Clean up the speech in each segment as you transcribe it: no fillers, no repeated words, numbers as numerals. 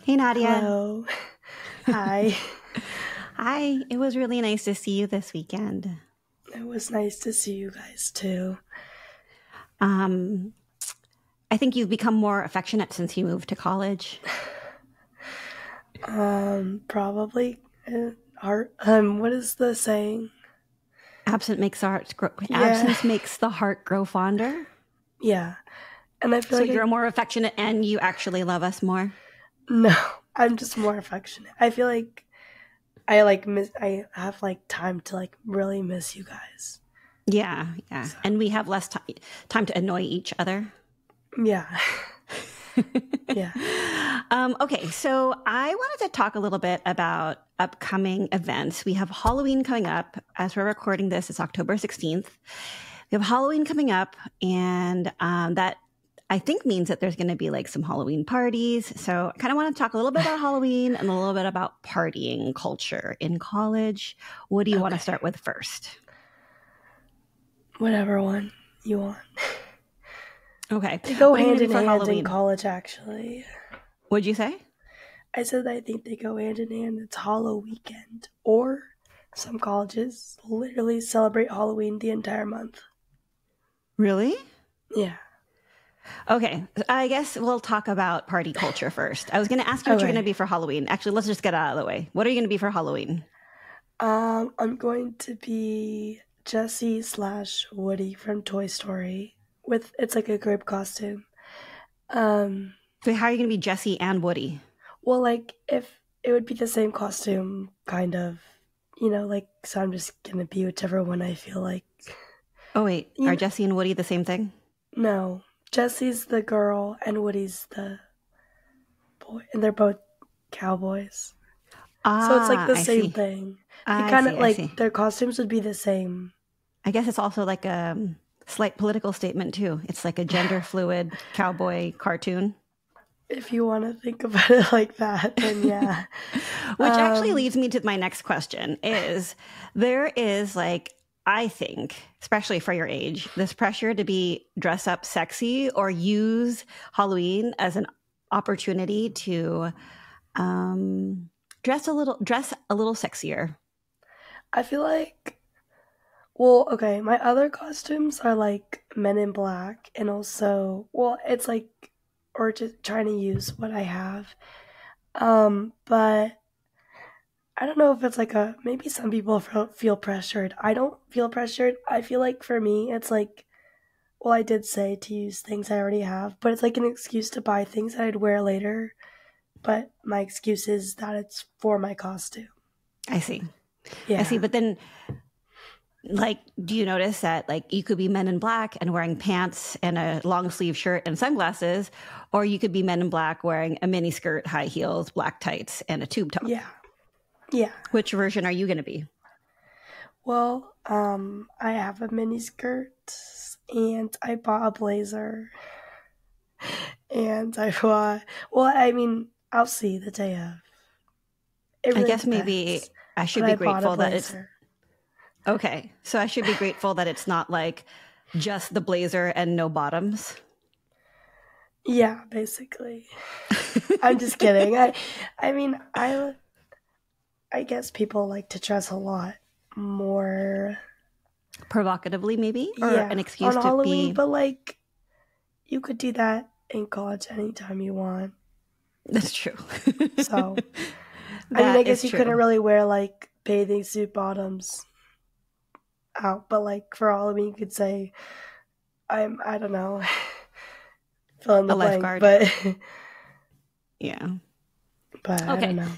Hey, Nadia. Hello. Hi. Hi. It was really nice to see you this weekend. It was nice to see you guys too. Um, I think you've become more affectionate since you moved to college. Probably heart. What is the saying? Yeah, Absence makes the heart grow fonder. yeah. And I feel So like you're more affectionate and you actually love us more. no, I'm just more affectionate. I feel like I have like time to like really miss you guys. Yeah, yeah. So And we have less time to annoy each other. yeah, yeah. Okay, so I wanted to talk a little bit about upcoming events. We have Halloween coming up. As we're recording this, it's October 16th. We have Halloween coming up, and that I think means that there's going to be like some Halloween parties. So I kind of want to talk a little bit about Halloween and a little bit about partying culture in college. What do you want to Okay, start with first? whatever one you want. Okay, They go what are you going hand to be in for hand in Halloween? college, actually. What'd you say? I said I think they go hand in hand. It's Hollow Weekend. Or some colleges literally celebrate Halloween the entire month. Really? Yeah. Okay, I guess we'll talk about party culture first. I was going to ask you what you're going to Okay. be for Halloween. Actually, let's just get out of the way. What are you going to be for Halloween? I'm going to be Jessie slash Woody from Toy Story. With it's like a grape costume. Um, So how are you going to be Jesse and Woody? well, like if it would be the same costume, kind of, like so. I'm just gonna be whichever one I feel like. Oh wait, You are know, Jesse and Woody the same thing? no, Jessie's the girl and Woody's the boy, and they're both cowboys. So it's like Ah, the I same see. thing. They I kind of see. I like see. their costumes would be the same. I guess it's also like a slight political statement too. It's like a gender fluid cowboy cartoon. If you want to think about it like that, then yeah. Which actually Um, leads me to my next question is there is like I think, especially for your age, this pressure to be dress up sexy or use Halloween as an opportunity to um, dress a little sexier. I feel like, well, okay, my other costumes are like Men in Black, and also, well, it's like, or just trying to use what I have. But I don't know if it's like maybe some people feel pressured. I don't feel pressured. I feel like for me, it's like, well, I did say to use things I already have, but it's like an excuse to buy things that I'd wear later. But my excuse is that it's for my costume. I see. I see. Yeah. But then, like, do you notice that, like, you could be Men in Black and wearing pants and a long sleeve shirt and sunglasses, or you could be Men in Black wearing a mini skirt, high heels, black tights, and a tube top? Yeah. Yeah. Which version are you going to be? Well, I have a mini skirt and I bought a blazer and I bought, well, I mean, I'll see the day of. It I really guess maybe depends. I But should be I bought a grateful that it's blazer. okay. So I should be grateful that it's not like just the blazer and no bottoms. Yeah, basically. I'm just kidding. I mean, I guess people like to dress a lot more. Provocatively, maybe, or Yeah, an on excuse to Halloween, be. but like you could do that in college anytime you want. That's true. So, I mean, I That guess is you couldn't true. really wear like bathing suit bottoms out, but like for Halloween, you could say, I don't know, fill in A the blank, lifeguard. but, Yeah. but I don't Okay. know.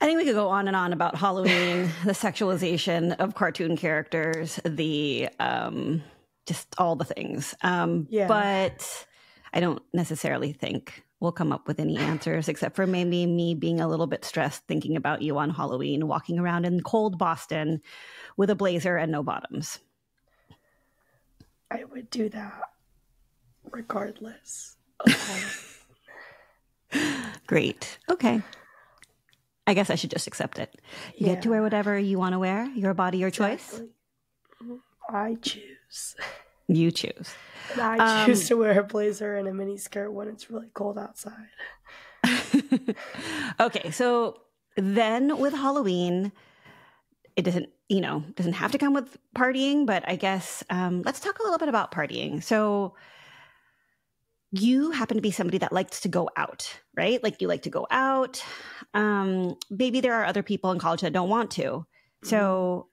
I think we could go on and on about Halloween, the sexualization of cartoon characters, the just all the things. Yeah. But I don't necessarily think we'll come up with any answers except for maybe me being a little bit stressed thinking about you on Halloween, walking around in cold Boston with a blazer and no bottoms. I would do that regardless of Halloween. Great. Okay. I guess I should just accept it. You get to Yeah, wear whatever you want to wear, your body, your choice. exactly. I choose. You choose. And I choose Um, to wear a blazer and a mini skirt when it's really cold outside. Okay, so then with Halloween, it doesn't have to come with partying, but I guess let's talk a little bit about partying. So you happen to be somebody that likes to go out, right? Like you like to go out. Maybe there are other people in college that don't want to. So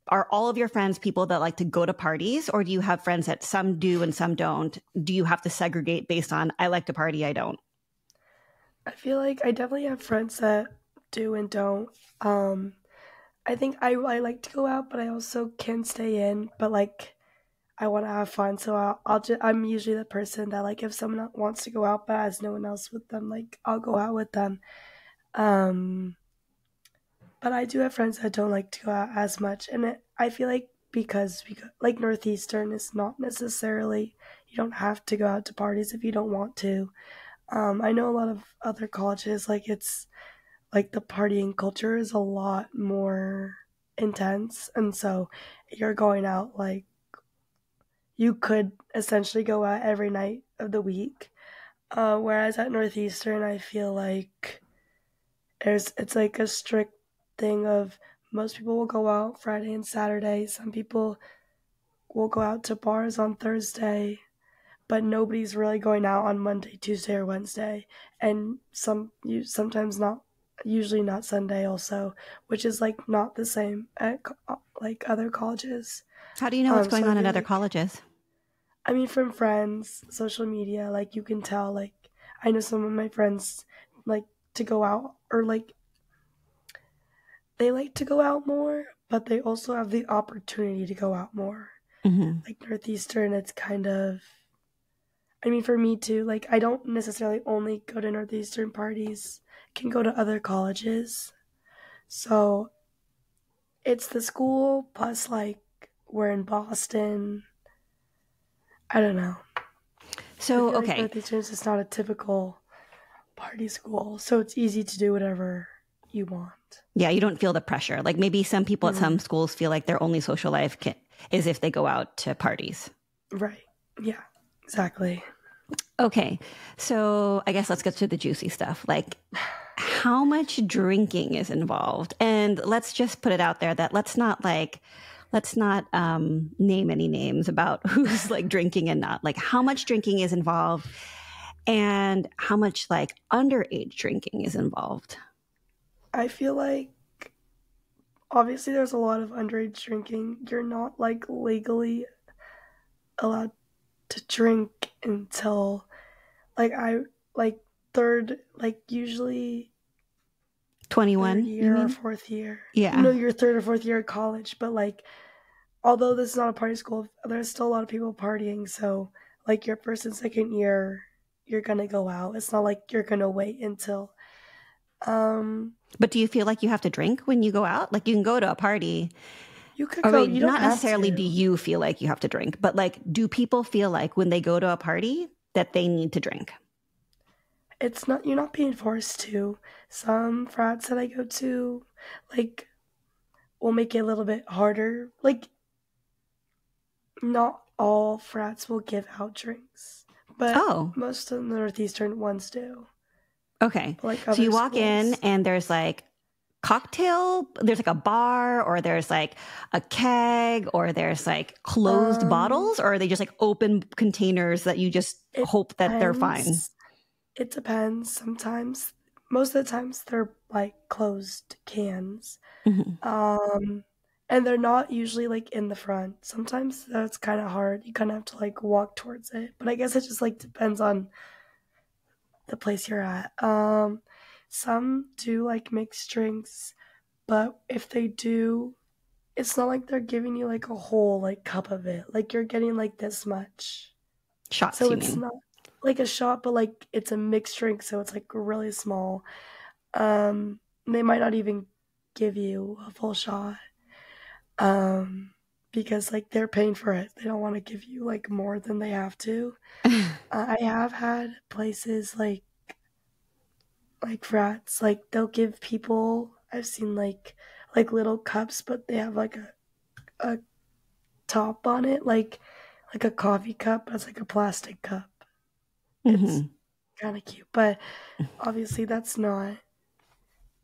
are all of your friends people that like to go to parties, or do you have friends that some do and some don't? Do you have to segregate based on, I like to party, I don't? I feel like I definitely have friends that do and don't. I think I like to go out, but I also can stay in. But like I want to have fun, so I'm usually the person that like if someone wants to go out but has no one else with them, like I'll go out with them. Um, but I do have friends that don't like to go out as much, and I feel like because we like Northeastern is not necessarily you don't have to go out to parties if you don't want to. I know a lot of other colleges like it's like the partying culture is a lot more intense, and so you're going out like you could essentially go out every night of the week. Whereas at Northeastern, I feel like it's like a strict thing of most people will go out Friday and Saturday. Some people will go out to bars on Thursday, but nobody's really going out on Monday, Tuesday, or Wednesday, and sometimes not, usually not Sunday also, which is like not the same at like other colleges. How do you know what's So going I on in feel other like colleges? I mean, from friends, social media, like you can tell, like, I know some of my friends like to go out or like they like to go out more, but they also have the opportunity to go out more. Hmm. Like Northeastern, it's kind of, I mean, for me too, like, I don't necessarily only go to Northeastern parties, I can go to other colleges. So it's the school plus, like, we're in Boston. I don't know. I So, feel like okay. Northeastern is just not a typical party school, so it's easy to do whatever you want. Yeah, you don't feel the pressure. Like maybe some people at some Hmm. schools feel like their only social life is if they go out to parties. Right. Yeah, exactly. Okay, so I guess let's get to the juicy stuff. Like, how much drinking is involved? And let's just put it out there that let's not name any names about who's like drinking and not. Like, how much drinking is involved, and how much like underage drinking is involved. I feel like obviously there's a lot of underage drinking. You're not like legally allowed to drink until like I like third like usually third 21, you year or mean? fourth year. Yeah. No, your third or fourth year of college, but like although this is not a party school, there's still a lot of people partying, so like your first and second year you're gonna go out. It's not like you're gonna wait until um But do you feel like you have to drink when you go out? Like you can go to a party. you could I go, mean, you don't not have necessarily do to. you feel like you have to drink, but like, do people feel like when they go to a party that they need to drink? It's not, you're not being forced to. Some frats that I go to, like, will make it a little bit harder. Like, not all frats will give out drinks, but Oh, most of the Northeastern ones do. okay. But like So other you walk in schools, and there's like a bar, or there's like a keg, or there's like closed um, bottles, or are they just like open containers that you just it hope that they're fine? depends. It depends. Sometimes, most of the times, they're like closed cans. Hmm. Um, and they're not usually like in the front. Sometimes that's kind of hard. You kind of have to like walk towards it. But I guess it just like depends on the place you're at. Some do like mixed drinks, but if they do, it's not like they're giving you like a whole like cup of it. Like you're getting like this much. Shots, So you it's mean? not like a shot, but like it's a mixed drink, so it's like really small. They might not even give you a full shot. Um, because like they're paying for it. They don't want to give you like more than they have to. I have had places like frats, like they'll give people. I've seen like little cups, but they have like a top on it, like a coffee cup as like a plastic cup. It's Hmm. kind of cute, but obviously that's not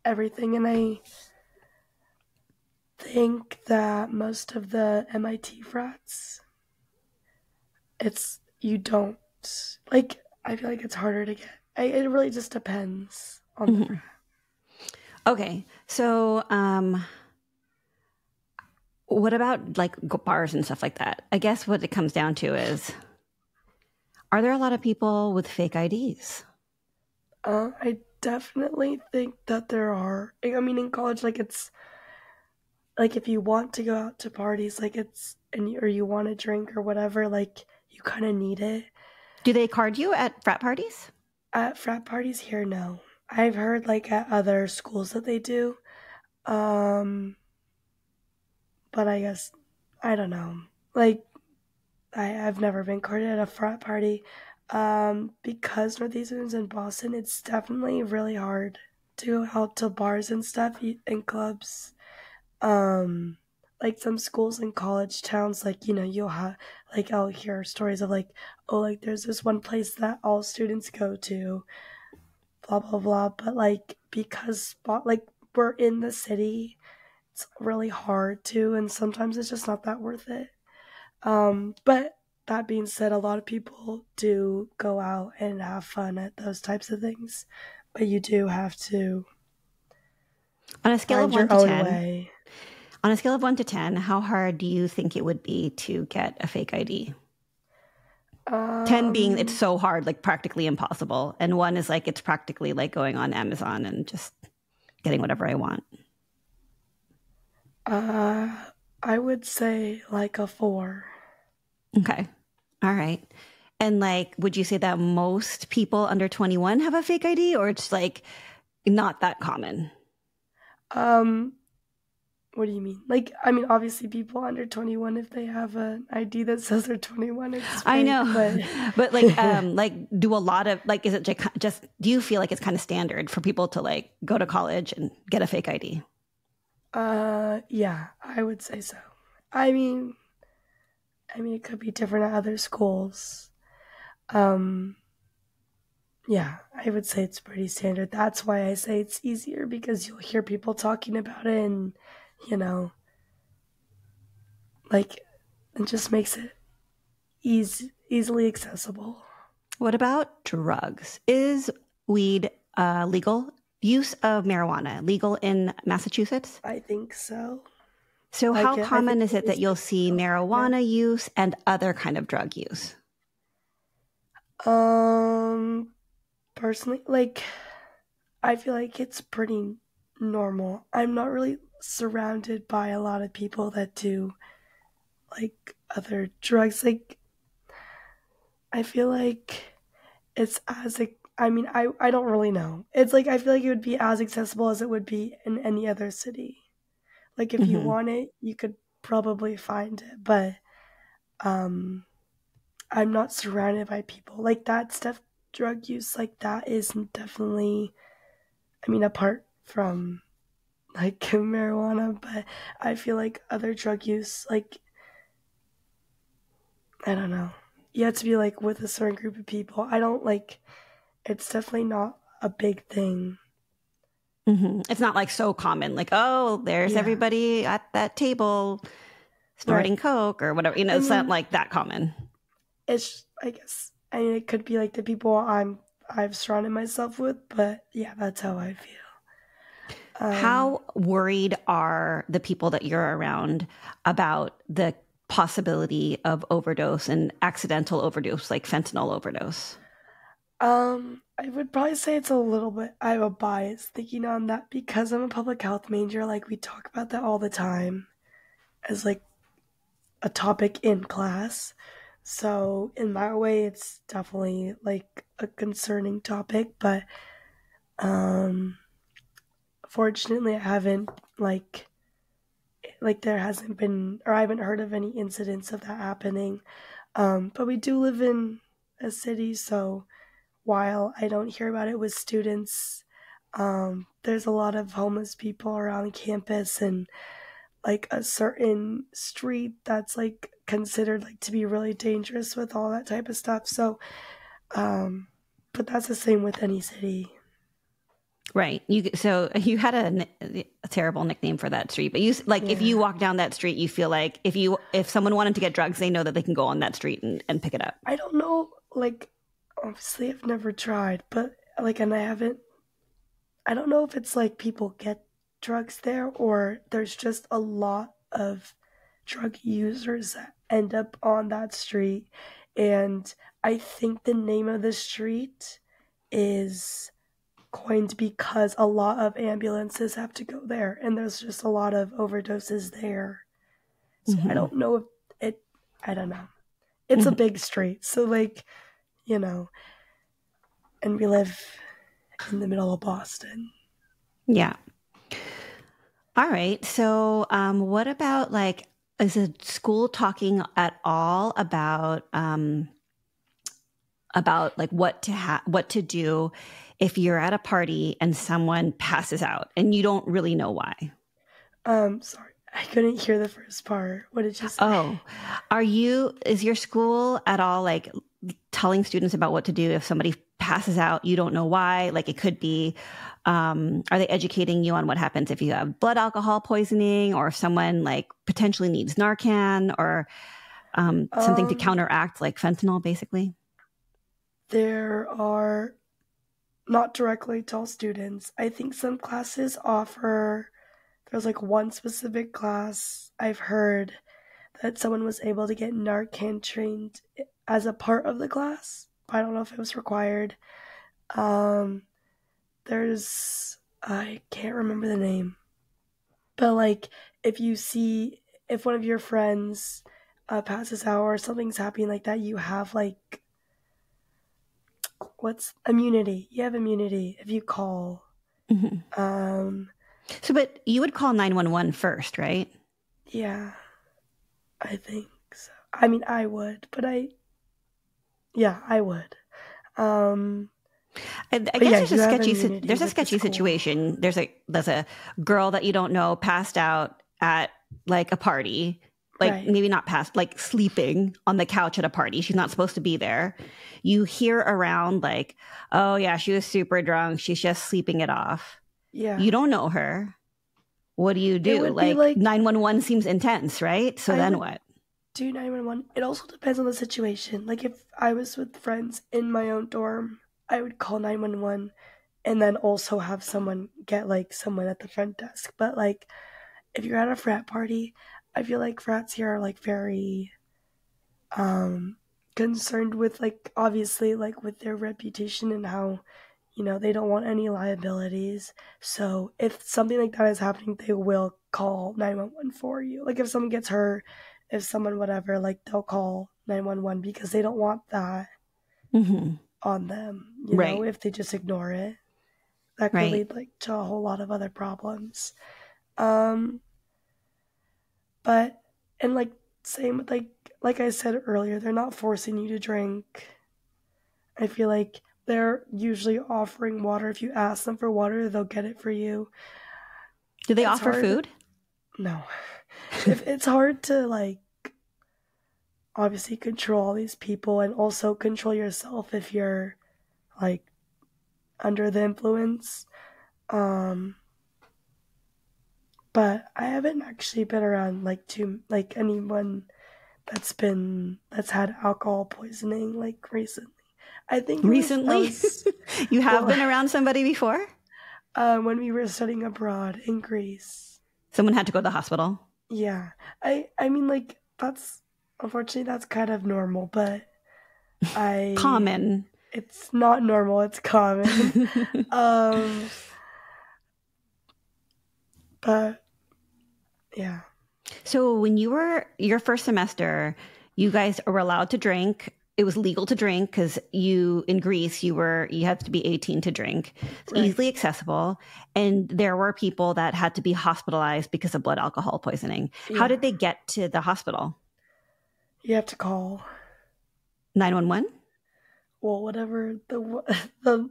everything. And I think that most of the MIT frats, it's you don't like. I feel like it's harder to get. It really just depends on the frat. Okay. So, what about like bars and stuff like that? I guess what it comes down to is, are there a lot of people with fake IDs? I definitely think that there are. I mean, in college, like it's like if you want to go out to parties, like or you want to drink or whatever, like you kind of need it. Do they card you at frat parties? At frat parties here, no. I've heard like at other schools that they do. Um, but I guess I don't know. Like I've never been carded at a frat party. Because Northeastern's in Boston, it's definitely really hard to go out to bars and stuff and clubs. Um, like some schools in college towns, like you'll have like I'll hear stories of like, oh, like there's this one place that all students go to, blah blah blah. But like because like we're in the city, it's really hard to, and sometimes it's just not that worth it. But that being said, a lot of people do go out and have fun at those types of things, but you do have to On a scale of find 1 your to own 10, way. on a scale of 1 to 10, how hard do you think it would be to get a fake ID? 10 being it's Um, so hard, like practically impossible. And 1 is like it's practically like going on Amazon and just getting whatever I want. uh, I would say like a 4. Okay. All right. And like, would you say that most people under 21 have a fake ID or it's like not that common? Um, what do you mean? Like, I mean, obviously, people under 21, if they have an ID that says they're 21, it's I fake. know. But But like do a lot of like, is it just, do you feel like it's kind of standard for people to like go to college and get a fake ID? yeah, I would say so. I mean, it could be different at other schools. Um, yeah, I would say it's pretty standard. That's why I say it's easier because you'll hear people talking about it, and you know, like it just makes it easily accessible. What about drugs? Is weed legal? Use of marijuana legal in Massachusetts? I think so. So Like how I think common is it it that is you'll pretty see legal. Yeah. marijuana use and other kind of drug use? Um, personally, like I feel like it's pretty normal. I'm not really surrounded by a lot of people that do like other drugs. Like I feel like it's as a, I mean, I don't really know. It's like I feel like it would be as accessible as it would be in any other city. Like if you Hmm. want it, you could probably find it, but um I'm not surrounded by people like that stuff. Drug use like that is definitely, I mean, apart from like marijuana, but I feel like other drug use, like I don't know, you have to be like with a certain group of people. I don't like, it's definitely not a big thing. Hmm. It's not like so common, like, oh, there's Yeah, everybody at that table snorting right. coke or whatever. I It's not mean, like that common. it's, I guess, I mean, it could be like the people I've surrounded myself with, but yeah, that's how I feel. Um, How worried are the people that you're around about the possibility of overdose and accidental overdose, like fentanyl overdose? I would probably say it's a little bit, I have a bias thinking on that because I'm a public health major. Like, we talk about that all the time as like a topic in class. So, in that way, it's definitely like a concerning topic. But, um, fortunately, I haven't like there hasn't been, or I haven't heard of any incidents of that happening. But we do live in a city, so while I don't hear about it with students, there's a lot of homeless people around campus and like a certain street that's like considered like to be really dangerous with all that type of stuff. So, um, but that's the same with any city. Right. So you had a terrible nickname for that street, but if you walk down that street, you feel like if someone wanted to get drugs, they know that they can go on that street and pick it up. I don't know, like, obviously I've never tried, but like, and I don't know if it's like people get drugs there or there's just a lot of drug users that end up on that street. And I think the name of the street is coined because a lot of ambulances have to go there and there's just a lot of overdoses there. So I don't know if I don't know. It's a big street. So like, and we live in the middle of Boston. Yeah. All right. So what about is the school talking at all about what to do if you're at a party and someone passes out and you don't really know why? Sorry, I couldn't hear the first part. What did you say? Oh, is your school at all telling students about what to do if somebody passes out, you don't know why? Like it could be, are they educating you on what happens if you have blood alcohol poisoning or if someone potentially needs Narcan or something to counteract like fentanyl, basically? There are not directly to all students. I think some classes offer, there's one specific class I've heard that someone was able to get Narcan trained as a part of the class. I don't know if it was required. I can't remember the name. But if one of your friends passes out or something's happening like that, you have what's immunity? You have immunity if you call. Mm-hmm. But you would call 911 first, right? Yeah, I think so. I mean, I would, but I would. I guess there's a sketchy situation. There's a girl that you don't know passed out at a party. Right. Maybe not passed, sleeping on the couch at a party. She's not supposed to be there. You hear around oh yeah, she was super drunk. She's just sleeping it off. Yeah. You don't know her. What do you do? 911 seems intense, right? So then what? Do 911. It also depends on the situation. If I was with friends in my own dorm, I would call 911 and then also have someone get someone at the front desk. But if you're at a frat party, I feel like frats here are very concerned with obviously with their reputation and how they don't want any liabilities. So if something like that is happening, they will call 911 for you. If someone gets hurt, if someone whatever, they'll call 911 because they don't want that on them. You know, if they just ignore it, that could lead to a whole lot of other problems. But same with like I said earlier, they're not forcing you to drink. I feel like they're usually offering water. If you ask them for water, they'll get it for you. Do they offer food? No. It's hard to obviously control all these people and also control yourself if you're under the influence. But I haven't actually been around anyone that's had alcohol poisoning recently. I think recently you have been around somebody before. When we were studying abroad in Greece, someone had to go to the hospital. Yeah, I mean that's unfortunately that's kind of normal, but common. It's not normal. It's common. But yeah. So when you were your first semester, you guys were allowed to drink. It was legal to drink because in Greece, you had to be 18 to drink. It's easily accessible. And there were people that had to be hospitalized because of blood alcohol poisoning. Yeah. How did they get to the hospital? You have to call 911? Well, whatever the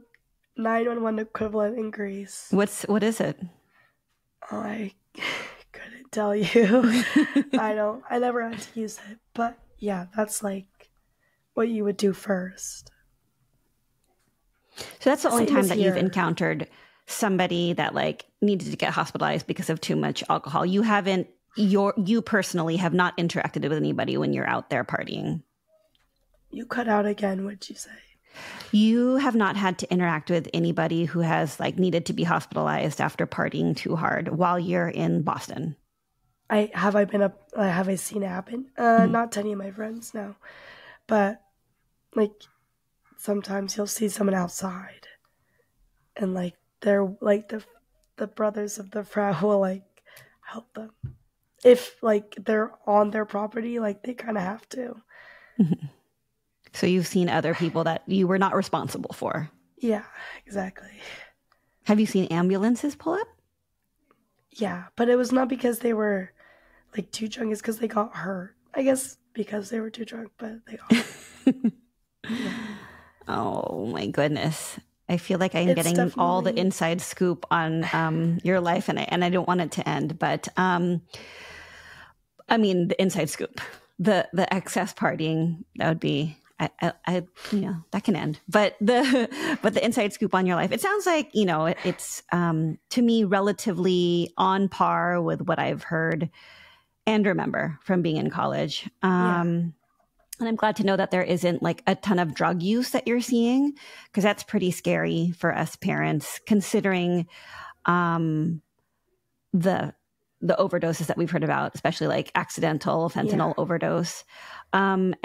911 equivalent in Greece. What is it? I couldn't tell you. I never had to use it. But yeah, that's what you would do first. So that's the only Same time as that you've here. encountered somebody that like needed to get hospitalized because of too much alcohol. You haven't, you personally have not interacted with anybody when you're out there partying. You cut out again, what'd you say? You have not had to interact with anybody who has like needed to be hospitalized after partying too hard while you're in Boston. Have I seen it happen? Mhm. Not to any of my friends, no. But like sometimes you'll see someone outside and like they're like the brothers of the frat will like help them. If like they're on their property, like they kinda have to. Mhm. So you've seen other people that you were not responsible for. Yeah, exactly. Have you seen ambulances pull up? Yeah, but it was not because they were like too drunk, it's because they got hurt. I guess because they were too drunk, but they got hurt. Yeah. Oh my goodness. I feel like I'm It's getting all the definitely inside scoop on your life, and I don't want it to end. But I mean, the inside scoop, the excess partying, that would be, that can end. But the inside scoop on your life, it sounds like, it's to me relatively on par with what I've heard and remember from being in college. yeah. And I'm glad to know that there isn't like a ton of drug use that you're seeing, because that's pretty scary for us parents, considering um, the overdoses that we've heard about, especially like accidental Yeah. fentanyl overdose. And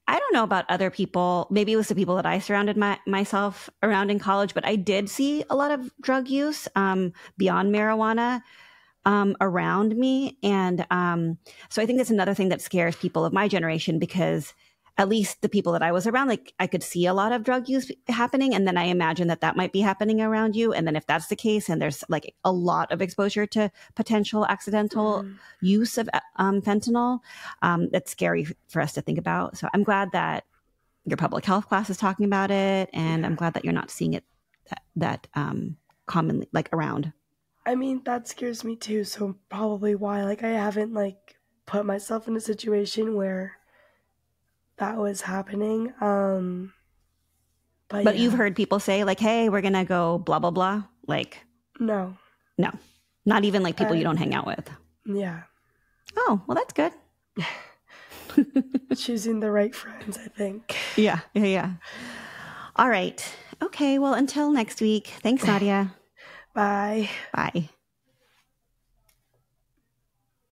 I don't know about other people. Maybe it was the people that I surrounded myself around in college, but I did see a lot of drug use beyond marijuana around me. And so I think that's another thing that scares people of my generation, because at least the people that I was around, like I could see a lot of drug use happening. And then I imagine that might be happening around you. And then if that's the case, and there's like a lot of exposure to potential accidental Mhm. use of fentanyl, that's scary for us to think about. So I'm glad that your public health class is talking about it. And Yeah. I'm glad that you're not seeing it that commonly like around. I mean, that scares me too, so probably why. Like, I haven't, like, put myself in a situation where that was happening. But But you've yeah, heard people say like, "Hey, we're gonna go blah blah blah." Like, no. no, not even like people you Uh, don't hang out with. yeah. Oh, well, that's good. Choosing the right friends, I think. Yeah, yeah, yeah. All right. Okay. Well, until next week. Thanks, Nadia. Bye. Bye.